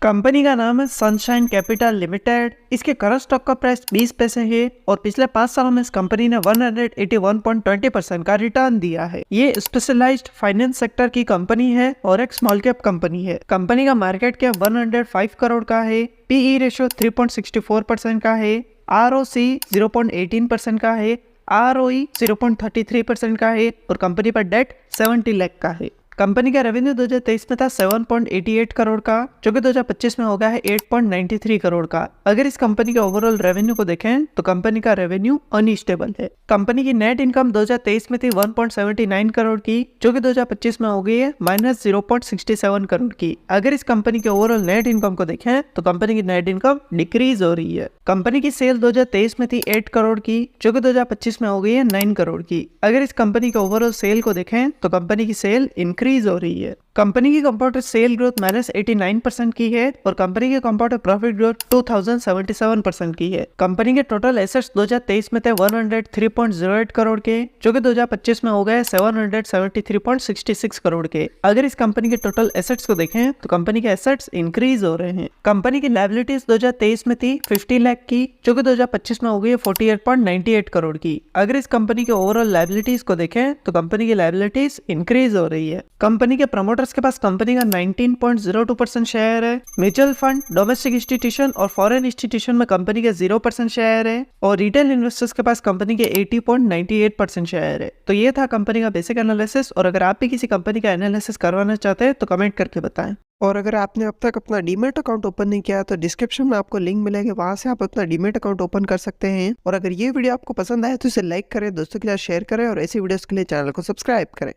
Company का नाम है सनशाइन कैपिटल लिमिटेड। इसके करंट स्टॉक का प्राइस 20 पैसे है और पिछले 5 सालों में इस कंपनी ने 181.20% का रिटर्न दिया है। ये स्पेशलाइज्ड फाइनेंस सेक्टर की कंपनी है और एक स्मॉल कैप कंपनी है। कंपनी का मार्केट कैप 105 करोड़ का है। पीई रेशियो 3.64% का है। ROC 0.18% का है। ROE 0.33% का है और कंपनी पर डेट 70 लाख का है। कंपनी का रेवेन्यू 2023 में था 7.88 करोड़ का, जो कि 2025 में हो गया है 8.93 करोड़ का। अगर इस कंपनी के ओवरऑल रेवेन्यू को देखें तो कंपनी का रेवेन्यू अनस्टेबल है। कंपनी की नेट इनकम 2023 में थी 1.79 करोड़ की, जो कि 2025 में हो गई है -0.67 करोड़ की। अगर इस कंपनी के ओवरऑल नेट इनकम को देखें तो कंपनी की नेट इनकम डिक्रीज हो रही है। कंपनी की सेल 2023 में थी 8 करोड़ की, जो कि 2025 में हो गई है 9 करोड़ की। अगर इस कंपनी के ओवरऑल सेल को देखें तो कंपनी की सेल इंक्रीज हो रही है। कंपनी की कंपाउंडेड सेल ग्रोथ -89% की है और कंपनी की कंपाउंडेड प्रॉफिट ग्रोथ 2077% की है। कंपनी के टोटल एसेट्स 2023 में थे 103.08 करोड़ के, जो कि 2025 में हो गए 773.66 करोड़ के। अगर इस कंपनी के टोटल एसेट्स को देखें तो कंपनी के एसेट्स इंक्रीज हो रहे हैं। कंपनी की लायबिलिटीज 2023 में थी 50 लाख की, जो कि 2025 में हो गई 48.98 करोड़ की। अगर इस कंपनी के ओवरऑल लायबिलिटीज को देखें तो कंपनी की लायबिलिटीज इंक्रीज हो रही है। कंपनी के प्रमोटर्स के पास कंपनी का 19.02% शेयर है। म्यूचुअल फंड, डोमेस्टिक इंस्टीट्यूशन और फॉरेन इंस्टीट्यूशन में कंपनी के 0% शेयर है और रिटेल इन्वेस्टर्स के पास कंपनी के 80.98% शेयर है। तो ये था कंपनी का बेसिक एनालिसिस। और अगर आप भी किसी कंपनी का एनालिसिस करवाना चाहते हैं तो कमेंट करके बताएं। और अगर आपने अब तक अपना डीमैट अकाउंट ओपन नहीं किया तो डिस्क्रिप्शन में आपको लिंक मिलेगा, वहां से आप अपना डीमैट अकाउंट ओपन कर सकते हैं। और अगर ये वीडियो आपको पसंद आए तो इसे लाइक करें, दोस्तों के साथ शेयर करें और ऐसी वीडियोस के लिए चैनल को सब्सक्राइब करें।